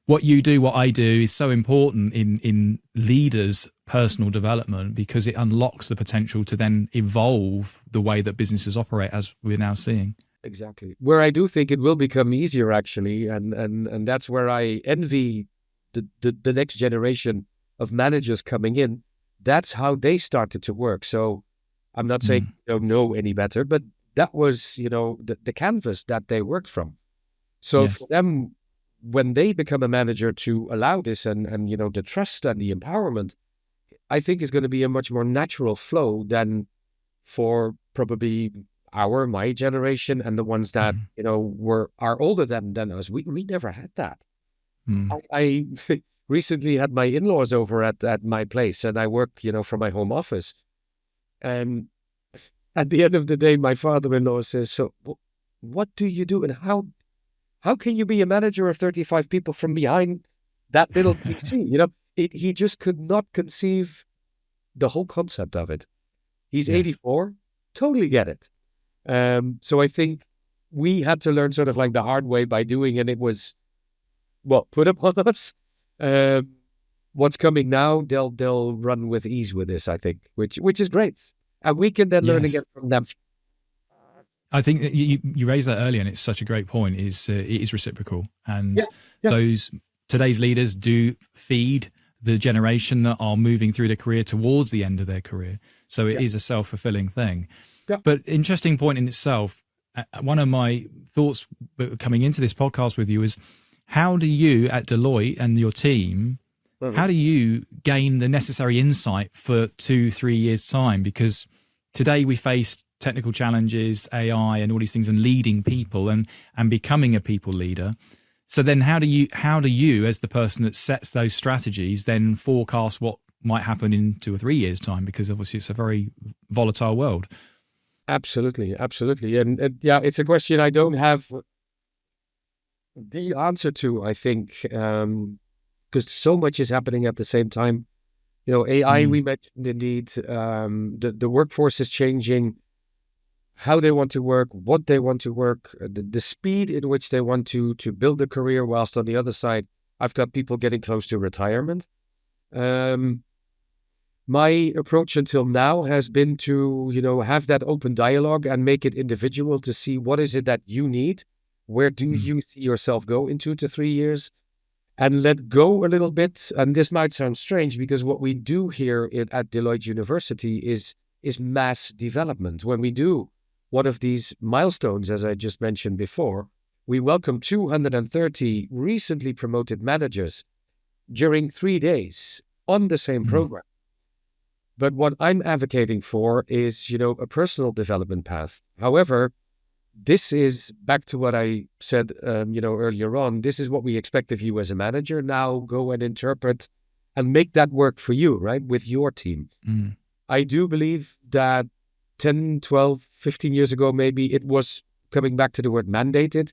what you do, what I do, is so important in leaders' personal development, because it unlocks the potential to then evolve the way that businesses operate, as we're now seeing. Exactly. Where I do think it will become easier, actually, and that's where I envy the next generation of managers coming in. That's how they started to work. So I'm not saying they don't know any better, but that was, the canvas that they worked from. So for them, when they become a manager, to allow this and the trust and the empowerment, I think is going to be a much more natural flow than for probably my generation and the ones that are older than us. We never had that. I recently had my in-laws over at my place, and I work from my home office. And at the end of the day, my father-in-law says, "So what do you do, and how can you be a manager of 35 people from behind that little PC?" He just could not conceive the whole concept of it. He's 84, totally get it. So I think we had to learn sort of like the hard way by doing, and it was, put upon us. What's coming now, they'll run with ease with this, I think, which is great. And we can then learn again from them. I think that you raised that earlier, and it's such a great point. It is reciprocal, and today's leaders do feed the generation that are moving through their career towards the end of their career. So it is a self-fulfilling thing. Yeah. But interesting point in itself. One of my thoughts coming into this podcast with you is, how do you at Deloitte and your team, how do you gain the necessary insight for 2-3 years' time? Because today we face technical challenges, AI and all these things, and leading people and becoming a people leader. So then how do you, as the person that sets those strategies, then forecast what might happen in 2 or 3 years' time? Because obviously it's a very volatile world. Absolutely. And it's a question I don't have the answer to, I think, because so much is happening at the same time. AI, we mentioned, indeed, the workforce is changing, how they want to work, what they want to work, the speed in which they want to build a career, whilst on the other side, I've got people getting close to retirement. My approach until now has been to, have that open dialogue and make it individual to see what is it that you need, where do you see yourself go in 2 to 3 years, and let go a little bit. And this might sound strange, because what we do here at Deloitte University is mass development. When we do one of these milestones, as I just mentioned before, we welcome 230 recently promoted managers during 3 days on the same program. But what I'm advocating for is, a personal development path. However, this is back to what I said, earlier on. This is what we expect of you as a manager. Now go and interpret and make that work for you, right, with your team. I do believe that 10, 12, 15 years ago, maybe, it was coming back to the word mandated.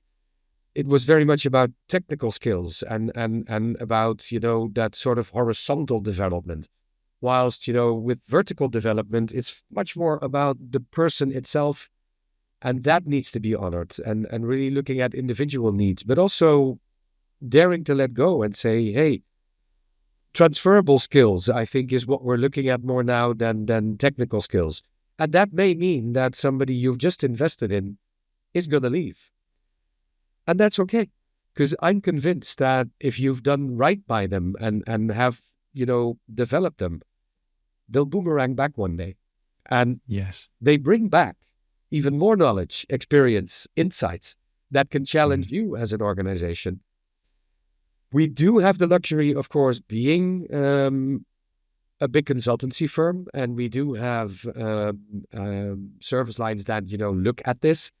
It was very much about technical skills and about, that sort of horizontal development. Whilst, with vertical development, it's much more about the person itself, and that needs to be honored, and really looking at individual needs, but also daring to let go and say, hey, transferable skills, I think, is what we're looking at more now than technical skills. And that may mean that somebody you've just invested in is going to leave. And that's okay. Because I'm convinced that if you've done right by them and have, developed them, they'll boomerang back one day. And Yes. they bring back even more knowledge, experience, insights that can challenge you as an organization. We do have the luxury, of course, being a big consultancy firm, and we do have service lines that, look at this.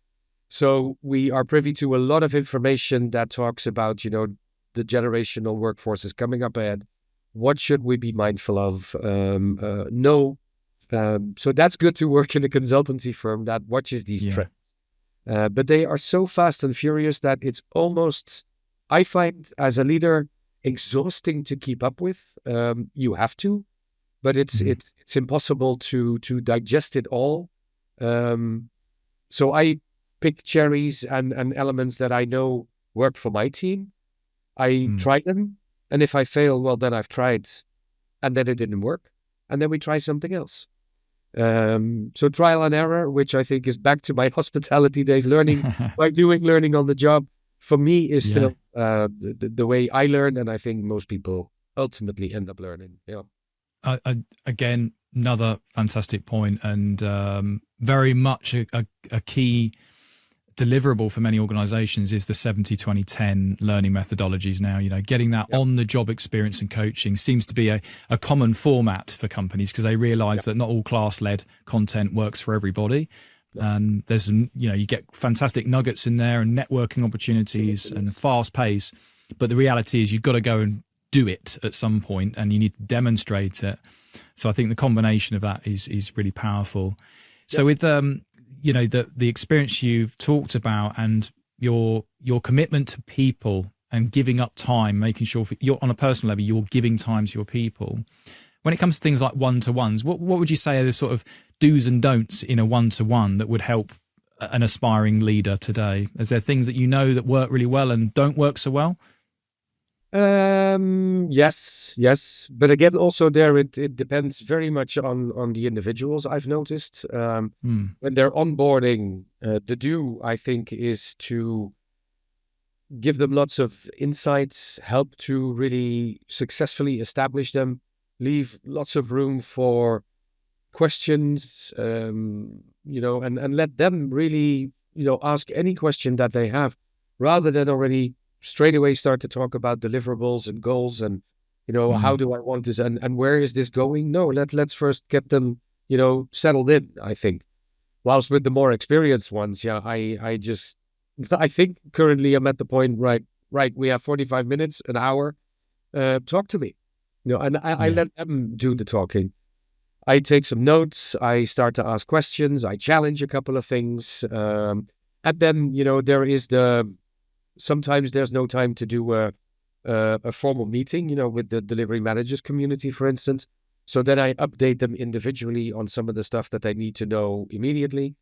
So we are privy to a lot of information that talks about, the generational workforce is coming up ahead. What should we be mindful of? No. So that's good to work in a consultancy firm that watches these trends. But they are so fast and furious that it's almost, I find, as a leader, exhausting to keep up with. You have to, but it's impossible to digest it all. So I pick cherries and elements that I know work for my team. I try them, and if I fail, well, then I've tried, and then it didn't work, and then we try something else. So trial and error, which I think is back to my hospitality days, learning by doing, learning on the job, for me is still the way I learn, and I think most people ultimately end up learning. Yeah. Again, another fantastic point, and very much a key deliverable for many organizations is the 70-20-10 learning methodologies now. Getting that on the job experience and coaching seems to be a common format for companies, because they realize that not all class-led content works for everybody. And there's, you get fantastic nuggets in there and networking opportunities and fast pace. But the reality is you've got to go and do it at some point, and you need to demonstrate it. So I think the combination of that is really powerful. So with the experience you've talked about, and your commitment to people and giving up time, making sure you're on a personal level, you're giving time to your people. When it comes to things like one-to-ones, what would you say are the sort of do's and don'ts in a one-to-one that would help an aspiring leader today? Is there things that that work really well and don't work so well? Yes. But again, also there, it depends very much on the individuals. I've noticed when they're onboarding, the do, I think, is to give them lots of insights, help to really successfully establish them, leave lots of room for questions, and let them really, ask any question that they have, rather than already straight away start to talk about deliverables and goals and, how do I want this and where is this going? No, let's first get them, settled in, I think. Whilst with the more experienced ones, I think currently I'm at the point, right, we have 45 minutes, an hour, talk to me, and I let them do the talking. I take some notes, I start to ask questions, I challenge a couple of things, and then, there is sometimes there's no time to do a formal meeting, with the delivery managers community, for instance. So then I update them individually on some of the stuff that they need to know immediately.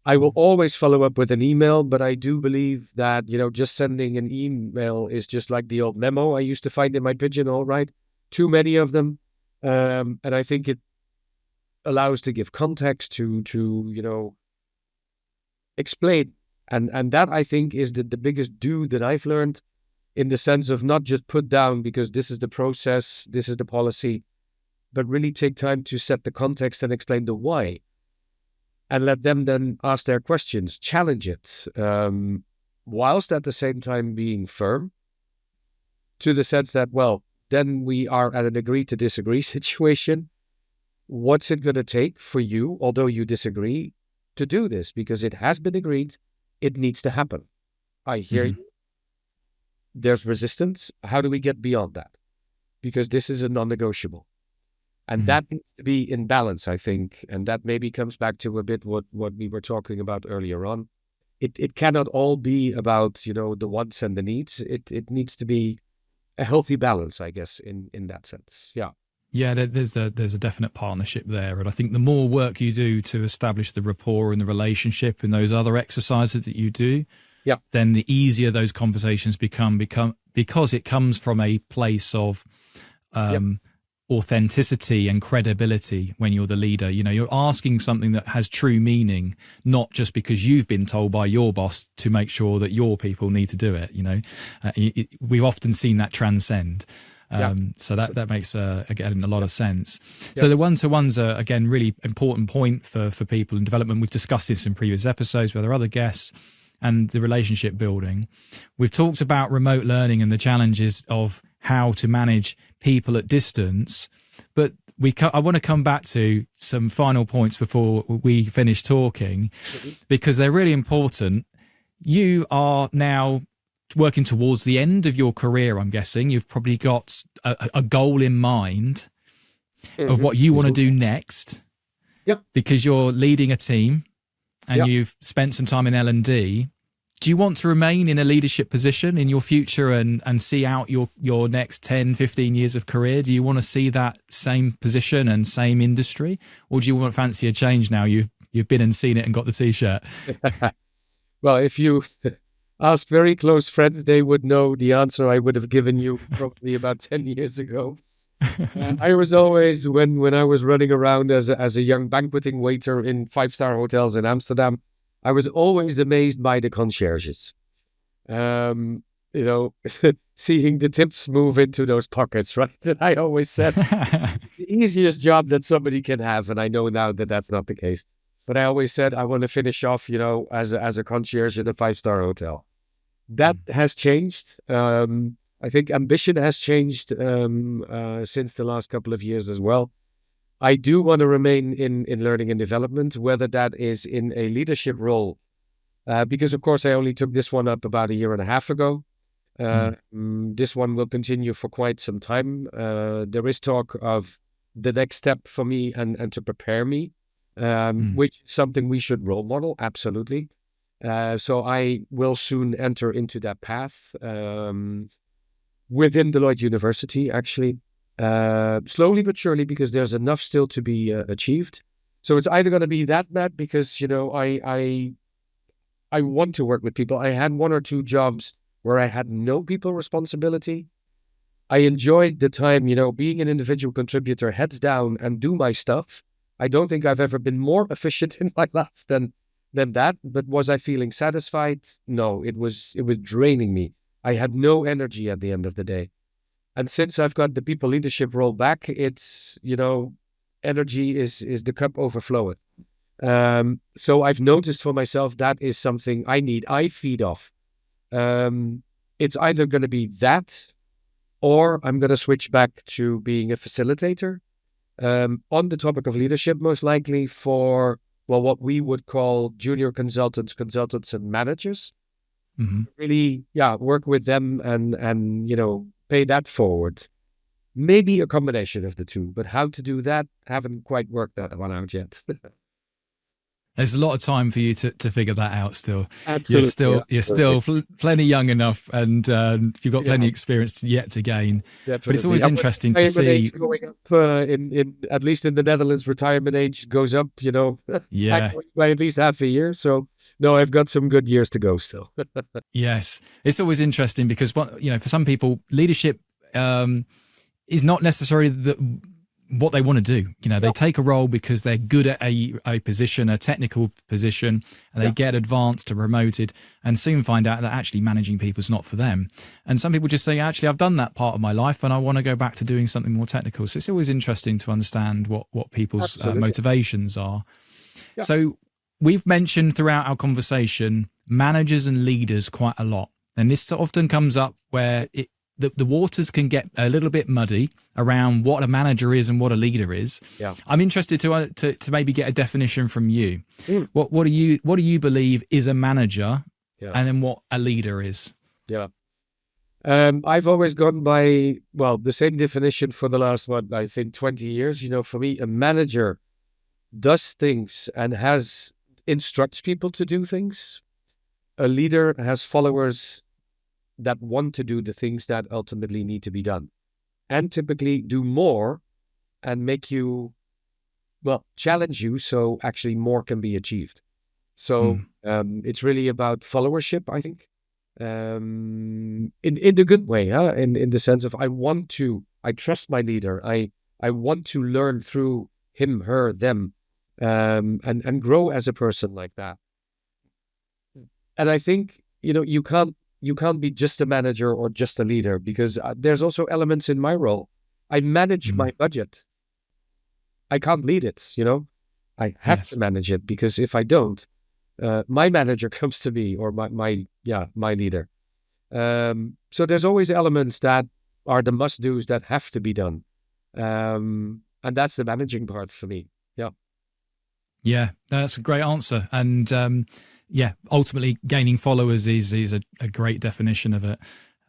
I will always follow up with an email, but I do believe that, just sending an email is just like the old memo I used to find in my pigeonhole, right? Too many of them. And I think it allows to give context to explain. And that, I think, is the biggest do that I've learned, in the sense of not just put down because this is the process, this is the policy, but really take time to set the context and explain the why, and let them then ask their questions, challenge it, whilst at the same time being firm, to the sense that, well, then we are at an agree to disagree situation. What's it going to take for you, although you disagree, to do this? Because it has been agreed. It needs to happen. I hear you. There's resistance. How do we get beyond that? Because this is a non-negotiable. And that needs to be in balance, I think. And that maybe comes back to a bit what we were talking about earlier on. It cannot all be about, the wants and the needs. It needs to be a healthy balance, I guess, in that sense. Yeah. Yeah, there's a definite partnership there. And I think the more work you do to establish the rapport and the relationship in those other exercises that you do, then the easier those conversations become because it comes from a place of authenticity and credibility when you're the leader. You know, you're asking something that has true meaning, not just because you've been told by your boss to make sure that your people need to do it. You know, we've often seen that transcend. So that makes again a lot of sense. So the one-to-ones are again really important point for people in development. We've discussed this in previous episodes with our other guests, and the relationship building. We've talked about remote learning and the challenges of how to manage people at distance, but I want to come back to some final points before we finish talking, because they're really important. You are now working towards the end of your career, I'm guessing. You've probably got a goal in mind of what you want to do next, because you're leading a team and you've spent some time in L&D. Do you want to remain in a leadership position in your future and see out your next 10, 15 years of career? Do you want to see that same position and same industry? Or do you want to fancy a change now you've been and seen it and got the T-shirt? Well, if you ask very close friends, they would know the answer I would have given you probably about 10 years ago. I was always, when I was running around as a young banqueting waiter in 5-star hotels in Amsterdam, I was always amazed by the concierges. You know, seeing the tips move into those pockets, right? And I always said, the easiest job that somebody can have, and I know now that that's not the case. But I always said, I want to finish off, you know, as a concierge in a 5-star hotel. That has changed. I think ambition has changed since the last couple of years as well. I do want to remain in learning and development, whether that is in a leadership role, because of course I only took this one up about 1.5 years ago. This one will continue for quite some time. There is talk of the next step for me and to prepare me, which is something we should role model, absolutely. So I will soon enter into that path within Deloitte University, actually. Slowly but surely, because there's enough still to be achieved. So it's either going to be that, Matt, because, you know, I want to work with people. I had 1 or 2 jobs where I had no people responsibility. I enjoyed the time, you know, being an individual contributor, heads down and do my stuff. I don't think I've ever been more efficient in my life than that. But was I feeling satisfied? No, it was draining me. I had no energy at the end of the day. And since I've got the people leadership role back, it's, you know, energy is the cup overflowing. So I've noticed for myself that is something I need. I feed off. It's either going to be that, or I'm going to switch back to being a facilitator. On the topic of leadership, most likely for, well, what we would call junior consultants and managers. Really, work with them and, you know, pay that forward. Maybe a combination of the two, but how to do that, haven't quite worked that one out yet. There's a lot of time for you to figure that out still. Absolutely. You're still plenty young enough, and you've got plenty of experience yet to gain. Definitely. But it's always interesting to see. Going up, in at least in the Netherlands, retirement age goes up, you know, by at least half a year. So no, I've got some good years to go still. Yes, it's always interesting because, you know, for some people, leadership is not necessarily what they want to do. You know, they take a role because they're good at a position, a technical position, and they get advanced or promoted and soon find out that actually managing people is not for them. And some people just say, actually, I've done that part of my life and I want to go back to doing something more technical. So it's always interesting to understand what people's motivations are. Yeah. So we've mentioned throughout our conversation managers and leaders quite a lot. And this often comes up where the waters can get a little bit muddy around what a manager is and what a leader is. Yeah. I'm interested to maybe get a definition from you. What do you believe is a manager, and then what a leader is? Yeah. I've always gone by, well, the same definition for the last, I think 20 years. You know, for me, a manager does things and instructs people to do things. A leader has followers that want to do the things that ultimately need to be done, and typically do more and make you, well, challenge you so actually more can be achieved. So it's really about followership, I think, in the good way, in the sense of I trust my leader. I I want to learn through him, her, them, and grow as a person like that. And I think, you can't be just a manager or just a leader, because there's also elements in my role. I manage my budget. I can't lead it, I have to manage it, because if I don't, my manager comes to me, or my leader. So there's always elements that are the must-dos that have to be done. And that's the managing part for me. Yeah. Yeah, that's a great answer. And ultimately gaining followers is a great definition of it.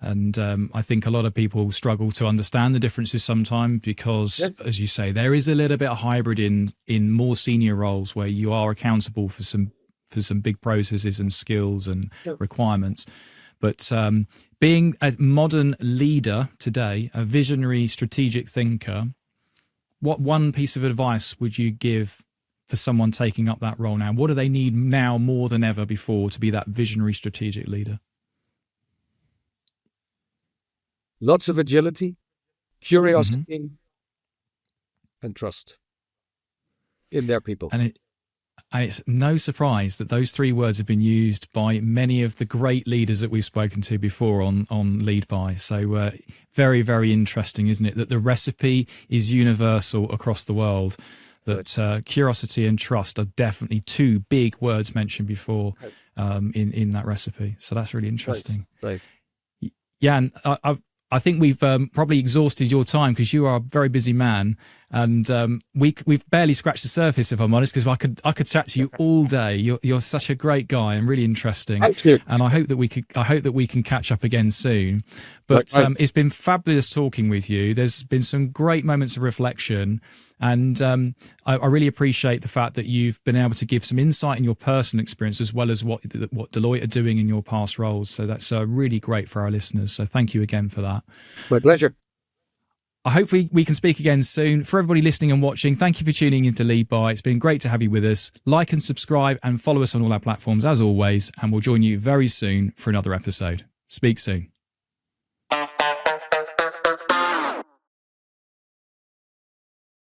And I think a lot of people struggle to understand the differences sometimes because, as you say, there is a little bit of hybrid in more senior roles where you are accountable for some big processes and skills and requirements. But being a modern leader today, a visionary strategic thinker, what one piece of advice would you give for someone taking up that role now? What do they need now more than ever before to be that visionary strategic leader? Lots of agility, curiosity, and trust in their people. And it's no surprise that those three words have been used by many of the great leaders that we've spoken to before on Lead By. So very, very interesting, isn't it? That the recipe is universal across the world. That curiosity and trust are definitely two big words mentioned before in that recipe. So that's really interesting. Right. Yeah, and I think we've probably exhausted your time because you are a very busy man, and we've barely scratched the surface, if I'm honest. Because I could chat to you all day. You're such a great guy and really interesting. Thank you. And I hope that we can catch up again soon. But it's been fabulous talking with you. There's been some great moments of reflection, and I really appreciate the fact that you've been able to give some insight in your personal experience as well as what Deloitte are doing in your past roles. So that's really great for our listeners. So thank you again for that. My pleasure. I hope we can speak again soon. For everybody listening and watching, thank you for tuning into Lead By. It's been great to have you with us. Like and subscribe and follow us on all our platforms as always, and we'll join you very soon for another episode. Speak soon.